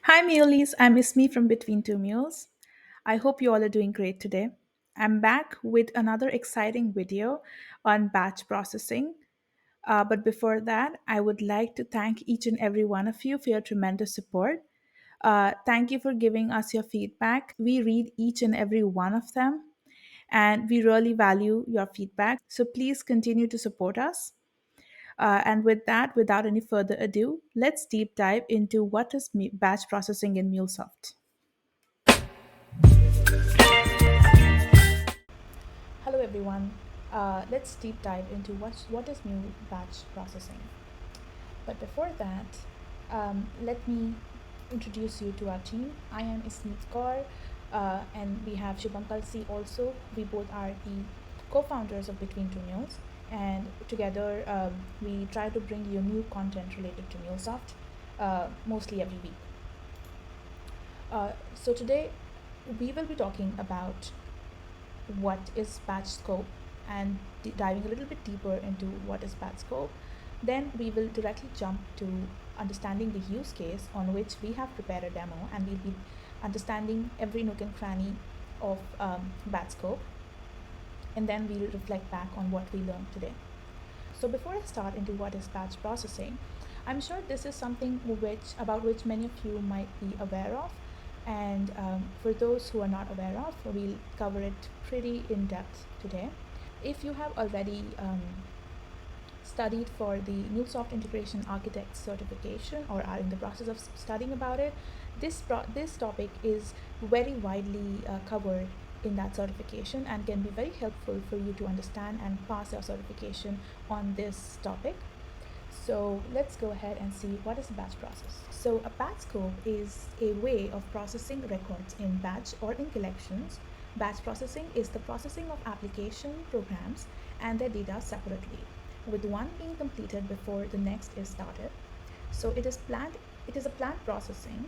Hi, Muleys. I'm Ismi from Between Two Mules. I hope you all are doing great today. I'm back with another exciting video on batch processing. But before that, I would like to thank each and every one of you for your tremendous support. Thank you for giving us your feedback. We read each and every one of them, and we really value your feedback. So please continue to support us. And with that, without any further ado, let's deep dive into what is batch processing in MuleSoft. Hello, everyone. Let's deep dive into what is Mule batch processing. But before that, let me introduce you to our team. I am Ismeet Kaur, and we have Shubham Kalsi also. We both are the co-founders of Between Two Mules, and together we try to bring you new content related to MuleSoft, mostly every week. So today we will be talking about what is batch scope and diving a little bit deeper into what is batch scope. Then we will directly jump to understanding the use case on which we have prepared a demo, and we'll be understanding every nook and cranny of batch scope, and then we'll reflect back on what we learned today. So before I start into what is batch processing, I'm sure this is something about which many of you might be aware of, and for those who are not aware of, we'll cover it pretty in depth today. If you have already studied for the MuleSoft Integration Architect certification or are in the process of studying about it, this topic is very widely covered in that certification and can be very helpful for you to understand and pass your certification on this topic. So let's go ahead and see what is a batch process. So a batch scope is a way of processing records in batch or in collections. Batch processing is the processing of application programs and their data separately, with one being completed before the next is started. So it is a planned processing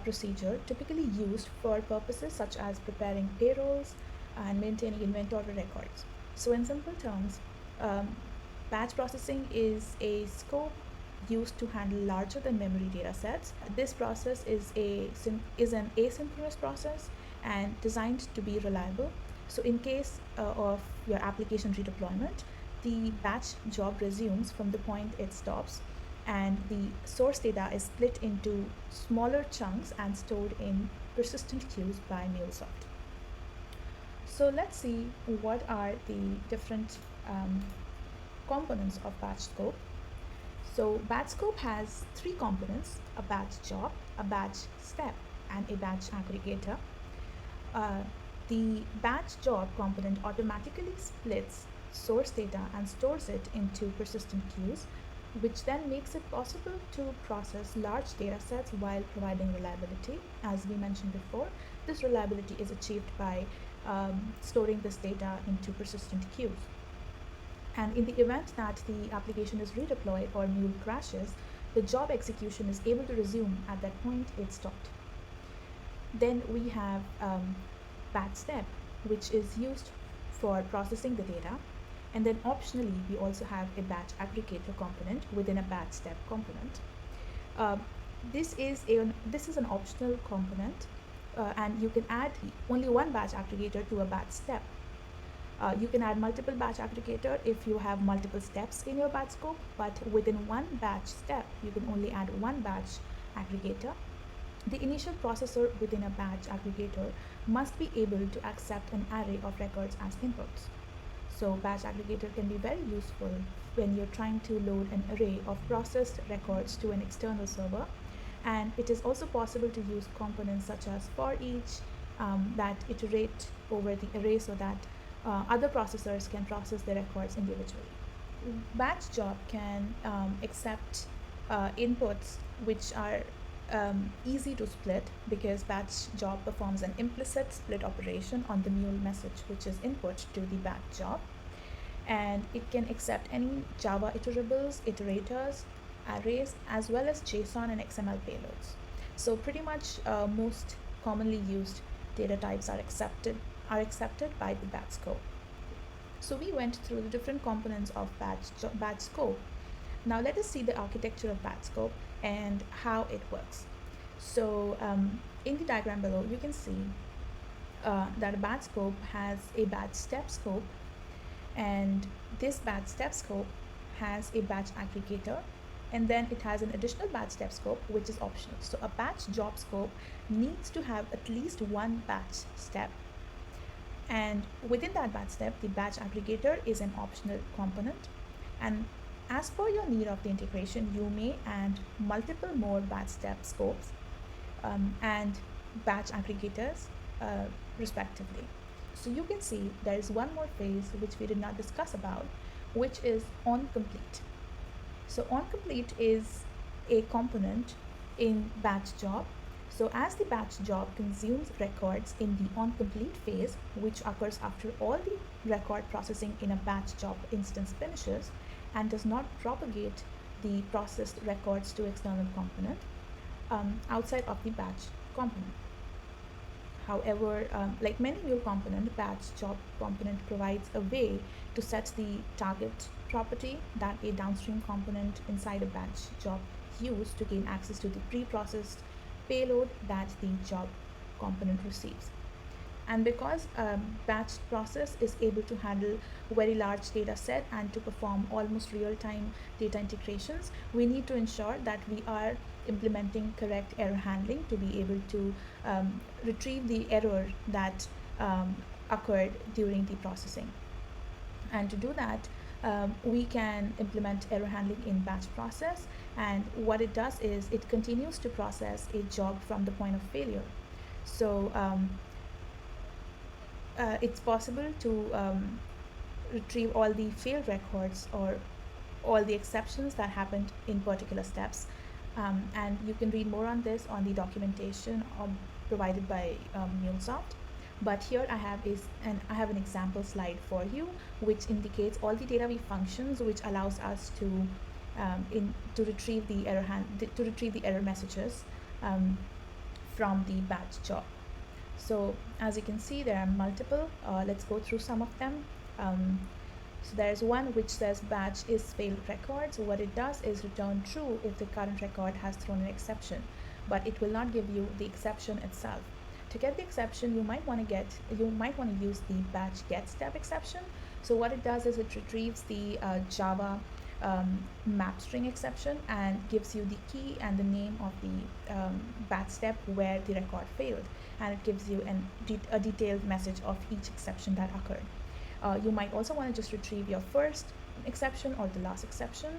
procedure typically used for purposes such as preparing payrolls and maintaining inventory records. So in simple terms, um, batch processing is a scope used to handle larger than memory data sets. This process is an asynchronous process and designed to be reliable. So in case of your application redeployment, the batch job resumes from the point it stops, and the source data is split into smaller chunks and stored in persistent queues by MuleSoft. So let's see what are the different components of batch scope. So batch scope has three components: a batch job, a batch step, and a batch aggregator. Uh, the batch job component automatically splits source data and stores it into persistent queues, which then makes it possible to process large data sets while providing reliability. As we mentioned before, this reliability is achieved by storing this data into persistent queues. And in the event that the application is redeployed or Mule crashes, the job execution is able to resume at that point it stopped. Then we have batch step, which is used for processing the data. And then optionally, we also have a batch aggregator component within a batch step component. Uh, this is an optional component, and you can add only one batch aggregator to a batch step. You can add multiple batch aggregator if you have multiple steps in your batch scope, but within one batch step, you can only add one batch aggregator. The initial processor within a batch aggregator must be able to accept an array of records as inputs. So batch aggregator can be very useful when you're trying to load an array of processed records to an external server. And it is also possible to use components such as for each that iterate over the array so that other processors can process the records individually. Batch job can accept inputs which are easy to split, because batch job performs an implicit split operation on the mule message, which is input to the batch job. And it can accept any Java iterables, iterators, arrays, as well as JSON and XML payloads. So pretty much most commonly used data types are accepted by the batch scope. So we went through the different components of batch scope. Now let us see the architecture of batch scope and how it works. So in the diagram below, you can see that a batch scope has a batch step scope, and this batch step scope has a batch aggregator, and then it has an additional batch step scope which is optional. So a batch job scope needs to have at least one batch step, and within that batch step, the batch aggregator is an optional component. And as per your need of the integration, you may add multiple more batch step scopes and batch aggregators uh, respectively. So you can see there is one more phase which we did not discuss about, which is onComplete. So onComplete is a component in batch job. So as the batch job consumes records in the onComplete phase, which occurs after all the record processing in a batch job instance finishes and does not propagate the processed records to external component outside of the batch component. However, like many Mule component, batch job component provides a way to set the target property that a downstream component inside a batch job use to gain access to the pre-processed payload that the job component receives. And because batch process is able to handle very large data set and to perform almost real-time data integrations, we need to ensure that we are implementing correct error handling to be able to retrieve the error that occurred during the processing. And to do that, we can implement error handling in batch process, and what it does is it continues to process a job from the point of failure. So it's possible to retrieve all the failed records or all the exceptions that happened in particular steps. And you can read more on this on the documentation provided by MuleSoft. But here I have an example slide for you, which indicates all the DataB functions, which allows us to to retrieve the error messages from the batch job. So as you can see, there are multiple. Let's go through some of them. So there's one which says batch is failed record. So what it does is return true if the current record has thrown an exception, but it will not give you the exception itself. To get the exception, you might want to use the batch get step exception. So what it does is it retrieves the Java map string exception and gives you the key and the name of the batch step where the record failed, and it gives you a detailed message of each exception that occurred. You might also want to just retrieve your first exception or the last exception.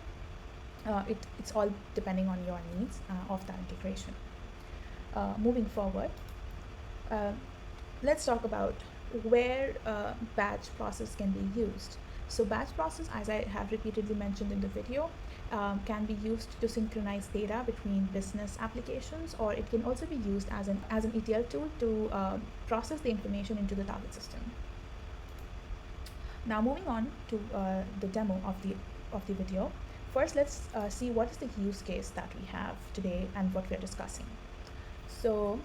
It's all depending on your needs of that integration. Moving forward, let's talk about where batch process can be used. So batch process, as I have repeatedly mentioned in the video, can be used to synchronize data between business applications, or it can also be used as an ETL tool to process the information into the target system. Now moving on to the demo of the video. First, let's see what is the use case that we have today and what we are discussing. So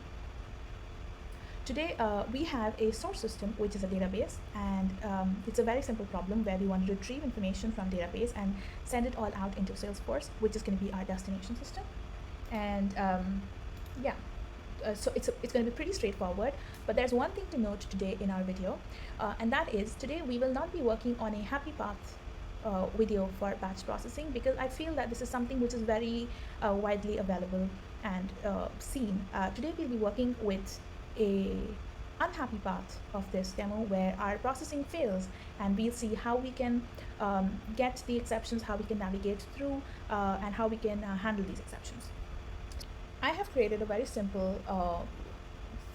today we have a source system, which is a database, and it's a very simple problem where we want to retrieve information from database and send it all out into Salesforce, which is going to be our destination system. And so it's going to be pretty straightforward, but there's one thing to note today in our video, and that is today we will not be working on a happy path video for batch processing, because I feel that this is something which is very widely available and seen. Today we'll be working with a unhappy path of this demo where our processing fails, and we'll see how we can get the exceptions, how we can navigate through, and how we can handle these exceptions. I have created a very simple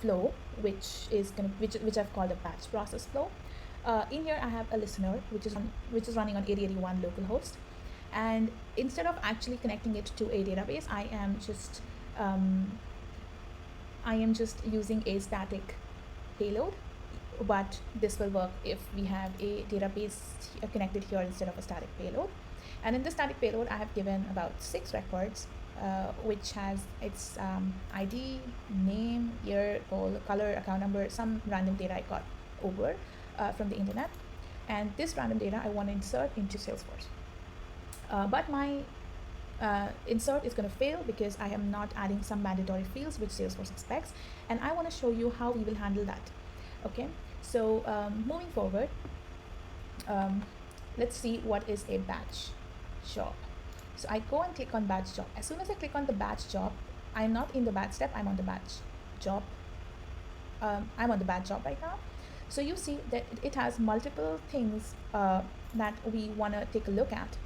flow, which I've called a batch process flow. In here, I have a listener which is running on 8081 localhost, and instead of actually connecting it to a database, I am just using a static payload. But this will work if we have a database connected here instead of a static payload. And in the static payload, I have given about 6 records, which has its ID, name, year, color, account number, some random data I got over from the internet. And this random data I want to insert into Salesforce. But my insert is going to fail because I am not adding some mandatory fields which Salesforce expects, and I want to show you how we will handle that. Okay, so moving forward, um, let's see what is a batch job. So I go and click on batch job. As soon as I click on the batch job, I'm not in the batch step, I'm on the batch job. I'm on the batch job right now. So you see that it has multiple things that we want to take a look at.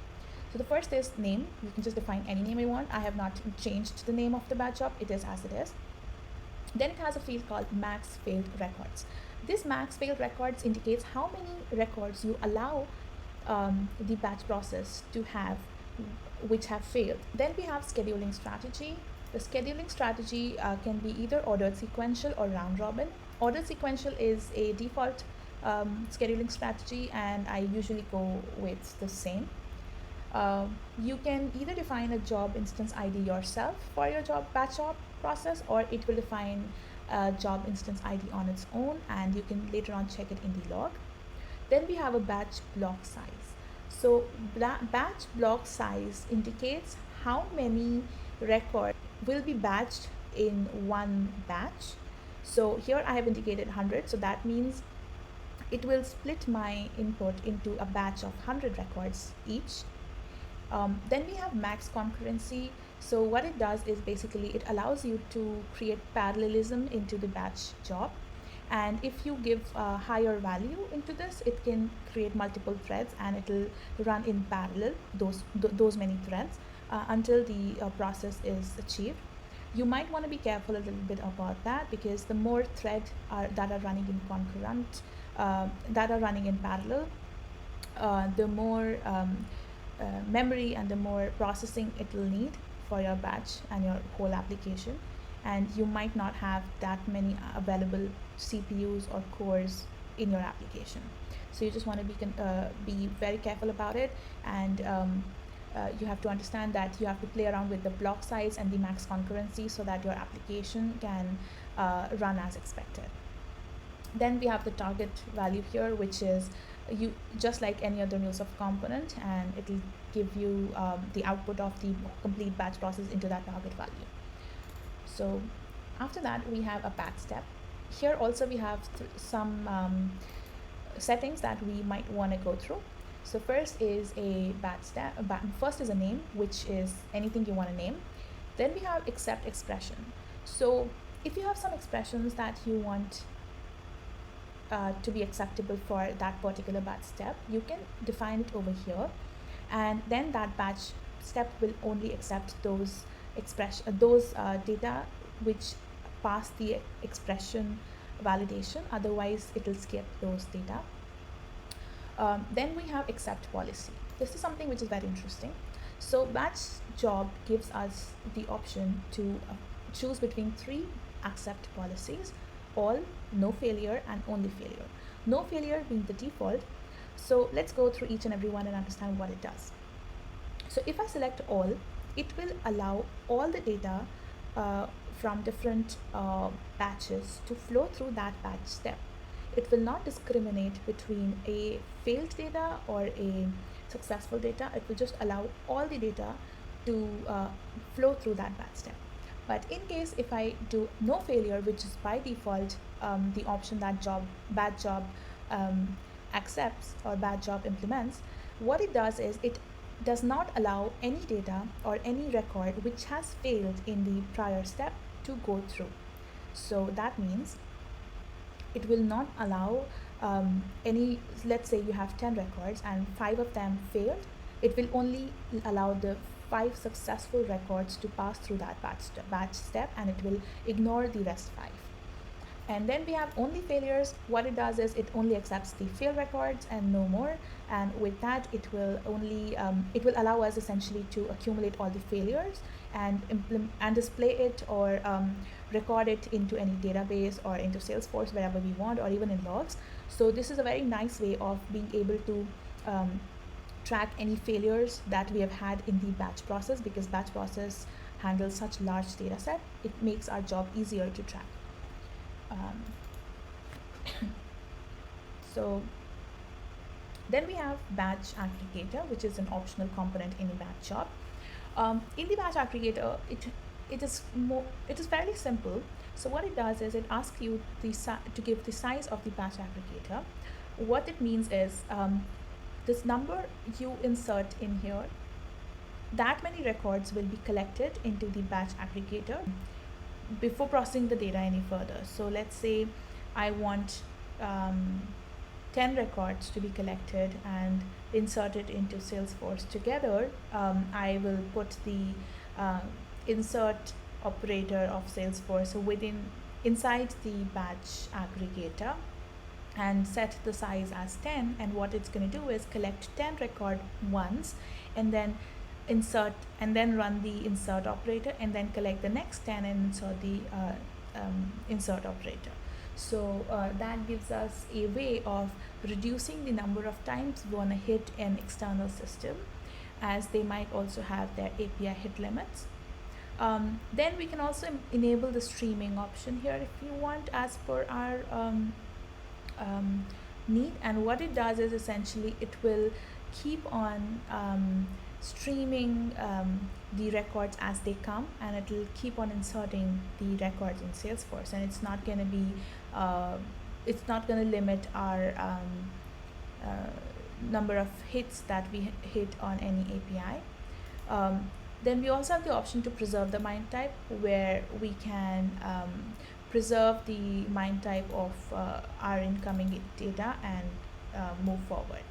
So the first is name. You can just define any name you want. I have not changed the name of the batch job. It is as it is. Then it has a field called max failed records. This max failed records indicates how many records you allow the batch process to have which have failed. Then we have scheduling strategy. The scheduling strategy can be either ordered sequential or round robin. Ordered sequential is a default scheduling strategy, and I usually go with the same. You can either define a job instance ID yourself for your batch job process, or it will define a job instance ID on its own, and you can later on check it in the log. Then we have a batch block size. So batch block size indicates how many records will be batched in one batch. So here I have indicated 100, so that means it will split my input into a batch of 100 records each. Then we have max concurrency. So what it does is basically it allows you to create parallelism into the batch job. And if you give a higher value into this, it can create multiple threads, and it will run in parallel those many threads until the process is achieved. You might want to be careful a little bit about that, because the more threads that are running in concurrent, that are running in parallel, the more memory and the more processing it will need for your batch and your whole application. And you might not have that many available CPUs or cores in your application. So you just want to be very careful about it, and you have to understand that you have to play around with the block size and the max concurrency so that your application can run as expected. Then we have the target value here, which is you just like any other MuleSoft component, and it will give you the output of the complete batch process into that target value. So after that, we have a batch step. Here also we have some settings that we might want to go through. So first is a batch step. First is a name, which is anything you want to name. Then we have accept expression. So if you have some expressions that you want to be acceptable for that particular batch step, you can define it over here, and then that batch step will only accept those data which pass the expression validation. Otherwise, it will skip those data. Then we have accept policy. This is something which is very interesting. So batch job gives us the option to choose between 3 accept policies: all, no failure, and only failure. No failure being the default. So let's go through each and every one and understand what it does. So if I select all, it will allow all the data from different batches to flow through that batch step. It will not discriminate between a failed data or a successful data. It will just allow all the data to flow through that batch step. But in case if I do no failure, which is by default the option that batch job accepts or batch job implements, what it does is it does not allow any data or any record which has failed in the prior step to go through. So that means it will not allow any, let's say you have 10 records and 5 of them failed, it will only allow the 5 successful records to pass through that batch step, and it will ignore the rest 5. And then we have only failures. What it does is it only accepts the fail records and no more, and with that it will only it will allow us essentially to accumulate all the failures and display it or record it into any database or into Salesforce, wherever we want, or even in logs. So this is a very nice way of being able to track any failures that we have had in the batch process, because batch process handles such large data set. It makes our job easier to track. So then we have batch aggregator, which is an optional component in a batch job. In the batch aggregator, it is fairly simple. So what it does is it asks you to give the size of the batch aggregator. What it means is this number you insert in here, that many records will be collected into the batch aggregator before processing the data any further. So let's say I want 10 records to be collected and inserted into Salesforce together. I will put the uh, insert operator of Salesforce inside the batch aggregator and set the size as 10, and what it's going to do is collect 10 record once and then insert and then run the insert operator and then collect the next 10 and insert the insert operator. So that gives us a way of reducing the number of times we want to hit an external system, as they might also have their API hit limits. Then we can also enable the streaming option here if you want, as per our need. And what it does is essentially it will keep on streaming the records as they come, and it will keep on inserting the records in Salesforce, and it's not going to be it's not going to limit our number of hits that we hit on any API. Then we also have the option to preserve the MIME type, where we can preserve the MIME type of our incoming data and move forward.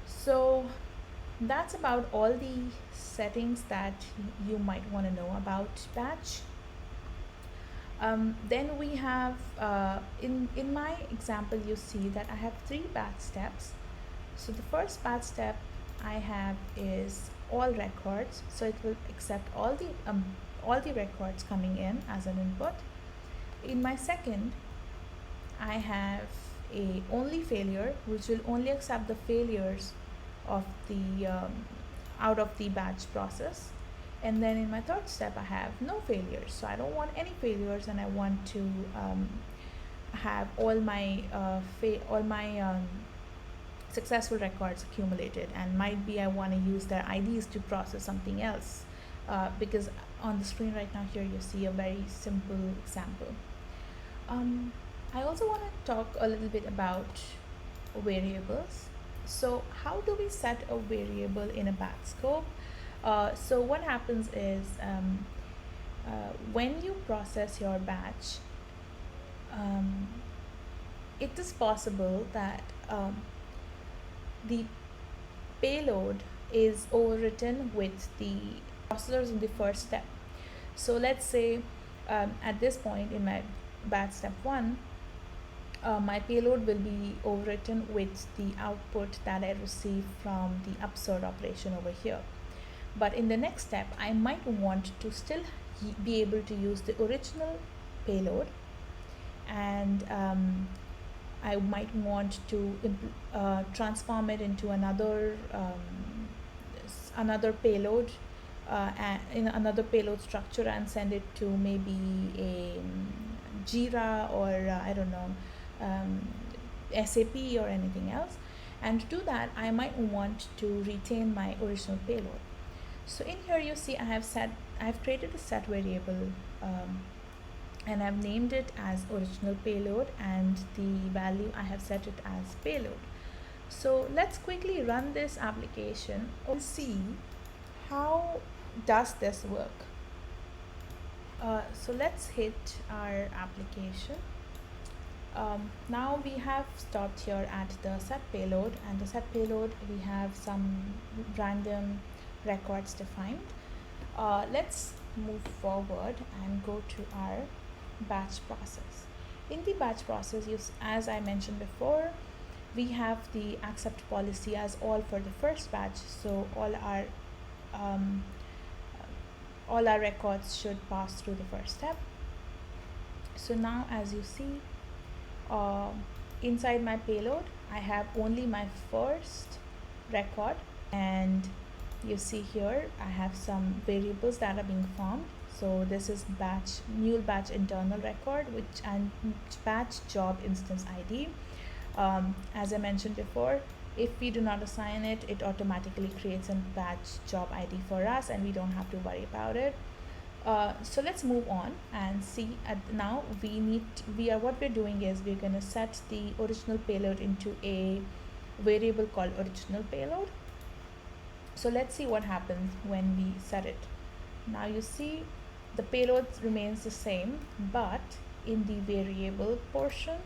So that's about all the settings that you might want to know about batch. Then we have, in my example, you see that I have 3 batch steps. So the first batch step I have is all records. So it will accept all the records coming in as an input. In my second, I have a only failure, which will only accept the failures of the out of the batch process. And then in my third step, I have no failures. So I don't want any failures, and I want to have all my successful records accumulated. And might be I want to use their IDs to process something else, because on the screen right now here you see a very simple example. I also want to talk a little bit about variables. So how do we set a variable in a batch scope? So what happens is when you process your batch, it is possible that the payload is overwritten with the processors in the first step. So let's say at this point in my batch step 1, my payload will be overwritten with the output that I receive from the upsert operation over here. But in the next step, I might want to still be able to use the original payload, and I might want to transform it into another payload in another payload structure and send it to maybe a Jira or I don't know, SAP or anything else. And to do that, I might want to retain my original payload. So in here you see I have created a set variable, and I've named it as original payload, and the value I have set it as payload. So let's quickly run this application and see how does this work. So let's hit our application. Now we have stopped here at the set payload, and the set payload we have some random records defined. Let's move forward and go to our batch process. In the batch process, as I mentioned before, we have the accept policy as all for the first batch, so all our records should pass through the first step. So now as you see, inside my payload I have only my first record, and you see here I have some variables that are being formed. So this is Mule batch internal record, and batch job instance ID. As I mentioned before, If we do not assign it, it automatically creates a batch job ID for us and we don't have to worry about it. So let's move on and see. Now we are what we're doing is we're going to set the original payload into a variable called original payload. So let's see what happens when we set it. Now you see the payload remains the same, but in the variable portion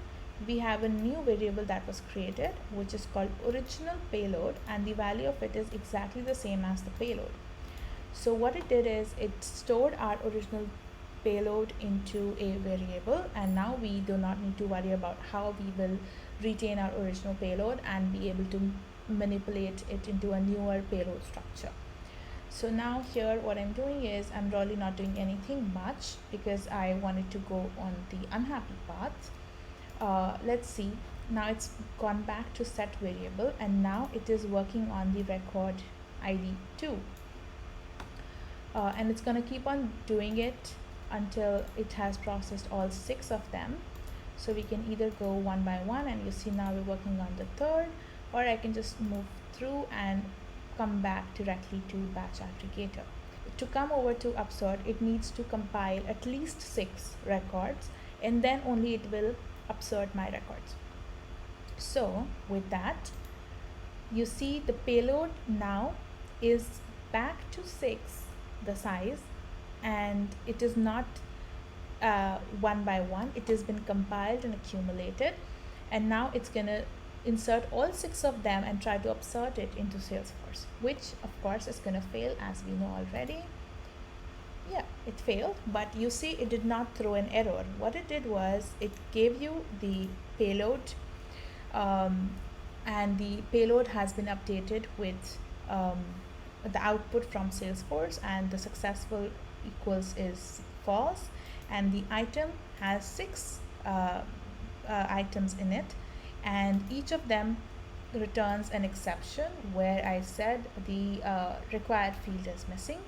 we have a new variable that was created, which is called original payload, and the value of it is exactly the same as the payload. So what it did is it stored our original payload into a variable, and now we do not need to worry about how we will retain our original payload and be able to manipulate it into a newer payload structure. So now here what I'm doing is I'm really not doing anything much because I wanted to go on the unhappy path. Let's see, now it's gone back to set variable and now it is working on the record ID 2. And it's going to keep on doing it until it has processed all 6 of them. So we can either go one by one, and you see now we're working on the third, or I can just move through and come back directly to batch aggregator. To come over to upsert, it needs to compile at least 6 records and then only it will upsert my records. So with that, you see the payload now is back to 6 the size, and it is not one by one. It has been compiled and accumulated, and now it's gonna insert all 6 of them and try to upsert it into Salesforce, which of course is gonna fail, as we know already. Yeah, it failed, but you see it did not throw an error. What it did was it gave you the payload, and the payload has been updated with the output from Salesforce, and the successful equals is false, and the item has 6 items in it, and each of them returns an exception where I said the required field is missing.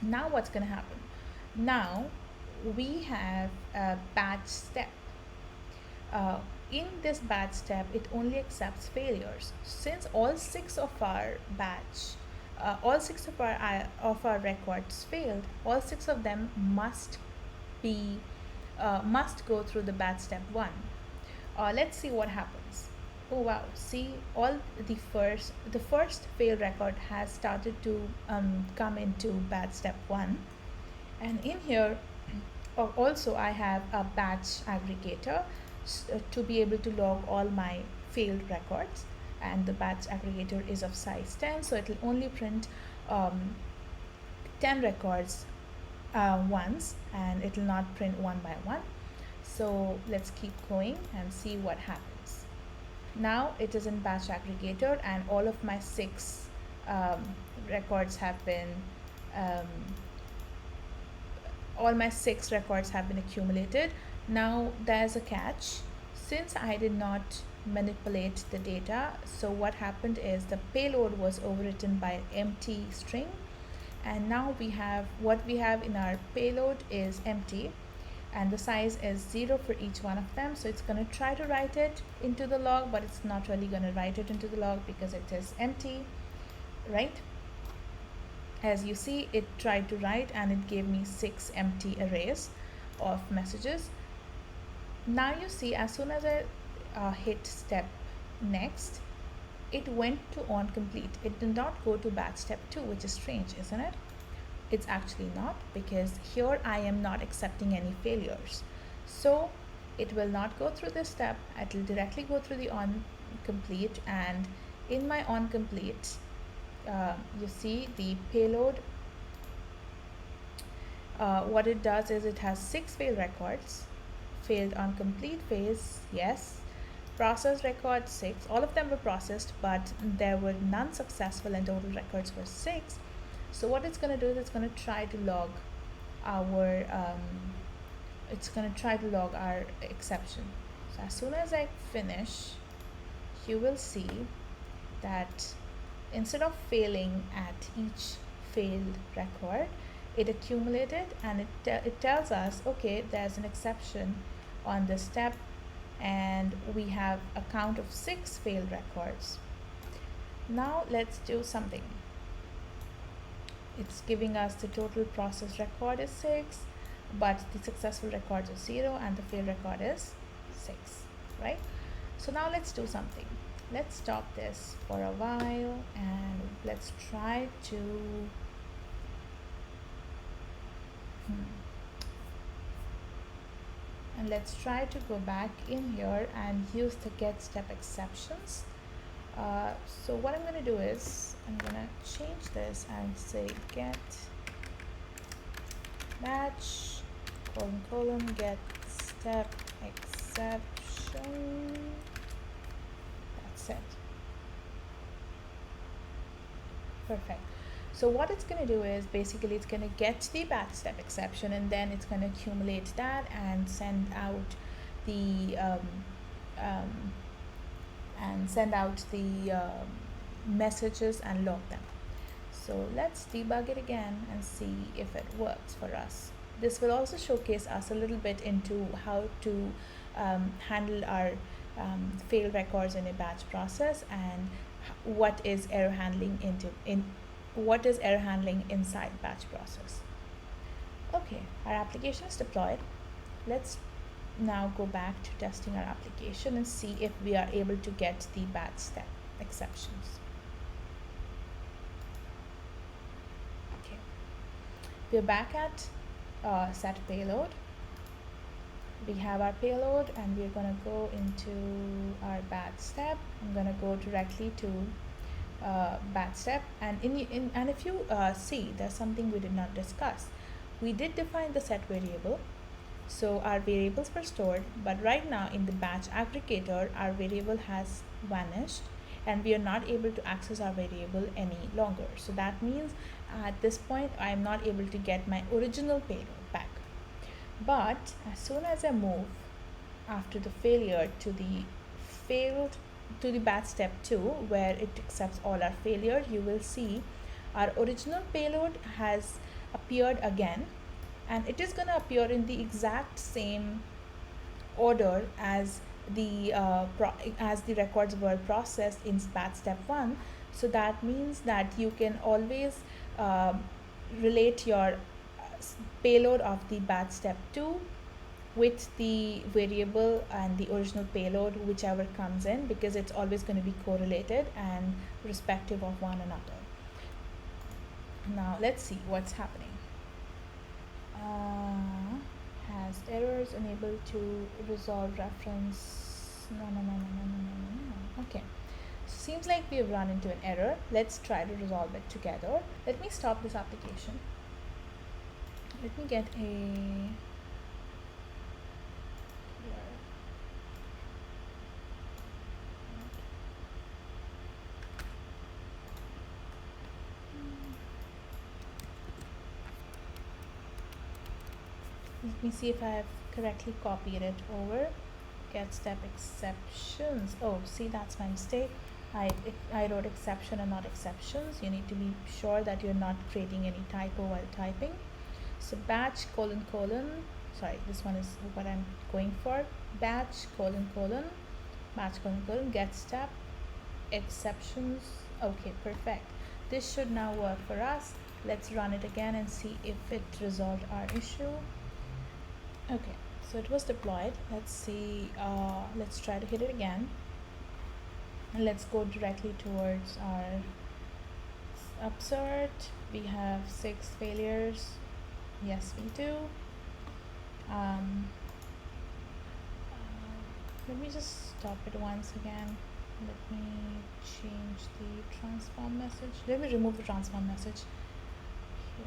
Now what's going to happen? Now we have a batch step. In this batch step, it only accepts failures. Since all 6 of our batch, all 6 of our records failed, all 6 of them must go through the batch step 1. Let's see what happens. Oh wow, see, all the first fail record has started to come into batch step 1, and in here also I have a batch aggregator to be able to log all my failed records, and the batch aggregator is of size 10, so it will only print 10 records once, and it will not print one by one. So let's keep going and see what happens. Now it is in batch aggregator, and all of my 6 records have been accumulated. Now there's a catch. Since I did not manipulate the data, so what happened is the payload was overwritten by an empty string, and now what we have in our payload is empty, and the size is 0 for each one of them. So it's going to try to write it into the log, but it's not really going to write it into the log because it is empty, right? As you see, it tried to write and it gave me 6 empty arrays of messages. Now you see, as soon as I hit step next, it went to on complete. It did not go to batch step 2, which is strange, isn't it? It's actually not, because here I am not accepting any failures. So it will not go through this step. It will directly go through the on complete, and in my on complete, you see the payload, what it does is it has 6 failed records. Failed on complete phase, yes. Processed record 6, all of them were processed, but there were none successful, and total records were 6. So what it's going to do is it's going to try to log our exception. So as soon as I finish, you will see that instead of failing at each failed record, it accumulated, and it tells us, okay, there's an exception on this step, and we have a count of 6 failed records. Now let's do something. It's giving us the total process record is 6, but the successful records is 0 and the failed record is 6, right? So now let's do something. Let's stop this for a while and let's try to and let's try to go back in here and use the get step exceptions. So what I'm going to do is I'm going to change this and say get batch :: get step exception. That's it. Perfect. So what it's going to do is basically it's going to get the batch step exception and then it's going to accumulate that and send out the messages and log them. So let's debug it again and see if it works for us. This will also showcase us a little bit into how to handle our failed records in a batch process and what is error handling inside batch process. Okay, our application is deployed. Let's now go back to testing our application and see if we are able to get the batch step exceptions. Okay, we're back at set payload. We have our payload and we're going to go into our batch step. I'm going to go directly to batch step, and if you see, there's something we did not discuss. We did define the set variable, so our variables were stored, but right now in the batch aggregator our variable has vanished and we are not able to access our variable any longer. So that means at this point I am not able to get my original payload back. But as soon as I move after the failure to the batch step 2, where it accepts all our failure, you will see our original payload has appeared again, and it is going to appear in the exact same order as the records were processed in batch step 1. So that means that you can always relate your payload of the batch step 2 with the variable and the original payload, whichever comes in, because it's always going to be correlated and respective of one another. Now let's see what's happening. Has errors, unable to resolve reference. No. Okay, so seems like we have run into an error. Let's try to resolve it together. Let me stop this application. Let me get a let me see if I have correctly copied it over. Get step exceptions. Oh, see, that's my mistake. I wrote exception and not exceptions. You need to be sure that you're not creating any typo while typing. So batch : sorry, this one is what I'm going for. Batch : get step exceptions. Okay, perfect. This should now work for us. Let's run it again and see if it resolved our issue. Okay, so it was deployed. Let's see, let's try to hit it again. And let's go directly towards our upsert. We have 6 failures. Yes, we do. Let me just stop it once again. Let me change the transform message. Let me remove the transform message. Here.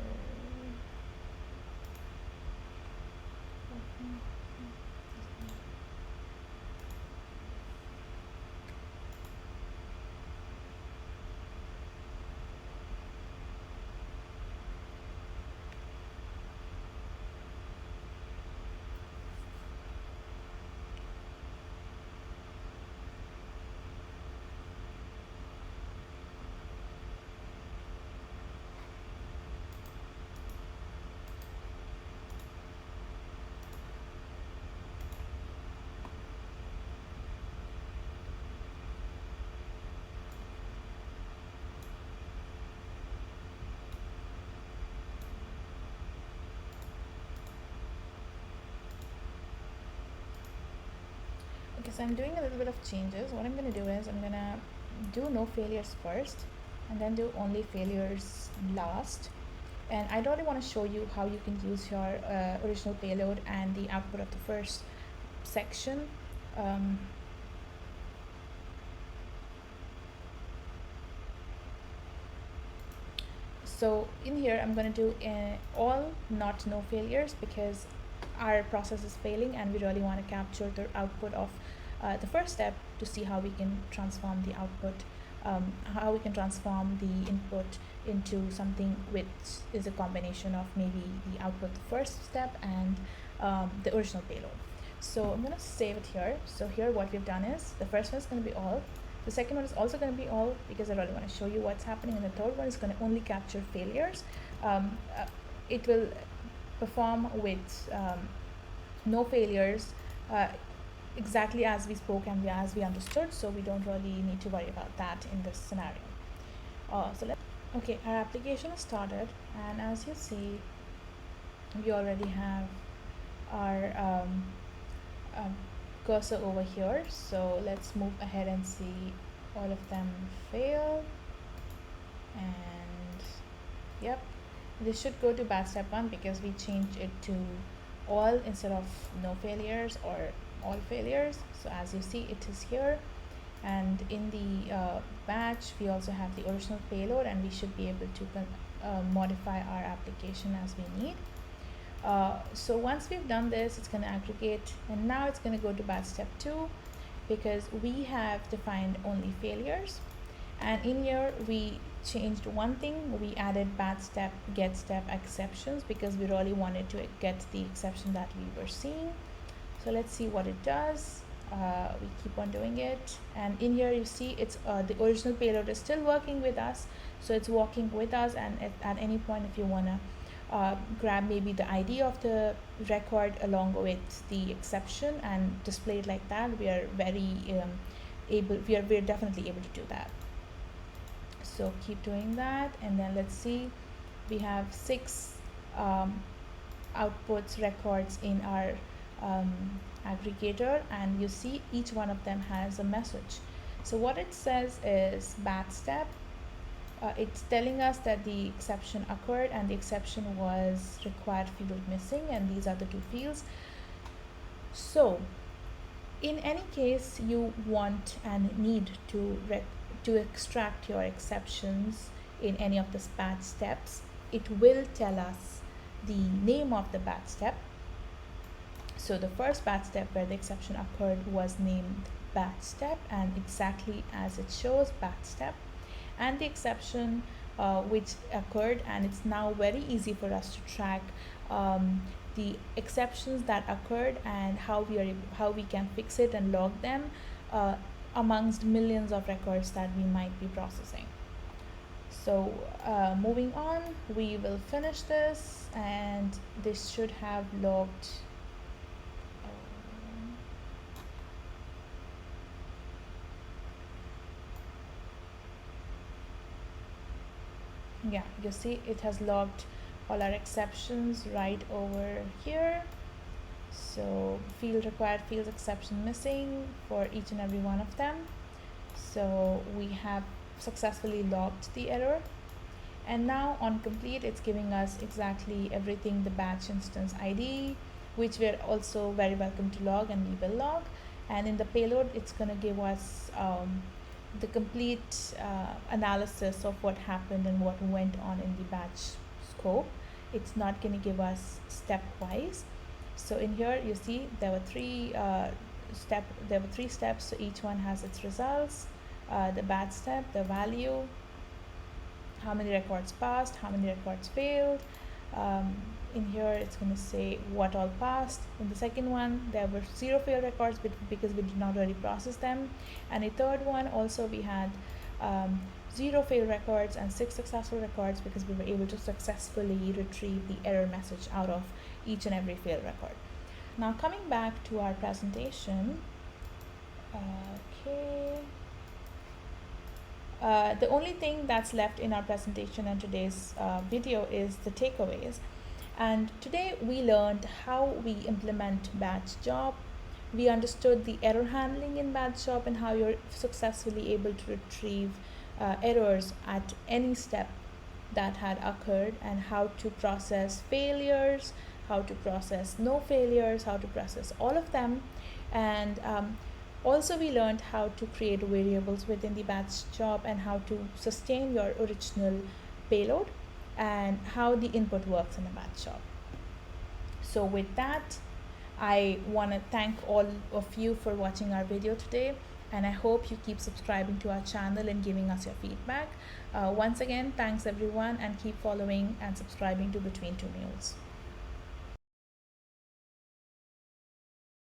so I'm doing a little bit of changes. What I'm going to do is I'm going to do no failures first and then do only failures last. And I really want to show you how you can use your original payload and the output of the first section. Um, so in here I'm going to do all not no failures because our process is failing and we really want to capture the output of the first step to see how we can transform the output, how we can transform the input into something which is a combination of maybe the output the first step and the original payload. So I'm going to save it here. So here what we've done is the first one is going to be all, the second one is also going to be all because I really want to show you what's happening, and the third one is going to only capture failures. It will perform with no failures, exactly as we spoke and as we understood, so we don't really need to worry about that in this scenario. Okay, our application is started, and as you see we already have our cursor over here. So let's move ahead and see all of them fail, and yep, this should go to bad step 1 because we changed it to all instead of no failures or all failures. So as you see it is here, and in the batch we also have the original payload, and we should be able to modify our application as we need. So once we've done this, it's going to aggregate, and now it's going to go to batch step 2 because we have defined only failures, and in here we changed one thing. We added batch step get step exceptions because we really wanted to get the exception that we were seeing. So let's see what it does. We keep on doing it, and in here you see it's the original payload is still working with us, so it's walking with us, and at any point if you want to grab maybe the ID of the record along with the exception and display it like that, we are very we're definitely able to do that. So keep doing that, and then let's see, we have 6 outputs records in our aggregator, and you see each one of them has a message. So what it says is bad step. It's telling us that the exception occurred and the exception was required field missing, and these are the 2 fields. So in any case you want and need to extract your exceptions in any of the batch steps, it will tell us the name of the batch step. So the first batch step where the exception occurred was named batch step, and exactly as it shows, batch step, and the exception which occurred, and it's now very easy for us to track the exceptions that occurred and how we can fix it and log them amongst millions of records that we might be processing. So moving on, we will finish this, and this should have logged yeah, you see it has logged all our exceptions right over here. So field required, fields exception missing for each and every one of them. So we have successfully logged the error, and now on complete it's giving us exactly everything, the batch instance ID, which we're also very welcome to log, and we will log. And in the payload it's going to give us the complete analysis of what happened and what went on in the batch scope. It's not going to give us stepwise. So in here you see there were 3 steps, so each one has its results, the batch step, the value, how many records passed, how many records failed. In here it's going to say what all passed. In the second one there were 0 failed records because we did not really process them, and a third one also we had 0 failed records and 6 successful records because we were able to successfully retrieve the error message out of each and every failed record. Now coming back to our presentation, okay. The only thing that's left in our presentation and today's video is the takeaways. And today we learned how we implement batch job, We understood the error handling in batch job and how you're successfully able to retrieve errors at any step that had occurred, and how to process failures, how to process no failures, how to process all of them. And also, we learned how to create variables within the batch job and how to sustain your original payload and how the input works in a batch job. So, with that, I want to thank all of you for watching our video today, and I hope you keep subscribing to our channel and giving us your feedback. Once again, thanks everyone, and keep following and subscribing to Between Two Mules.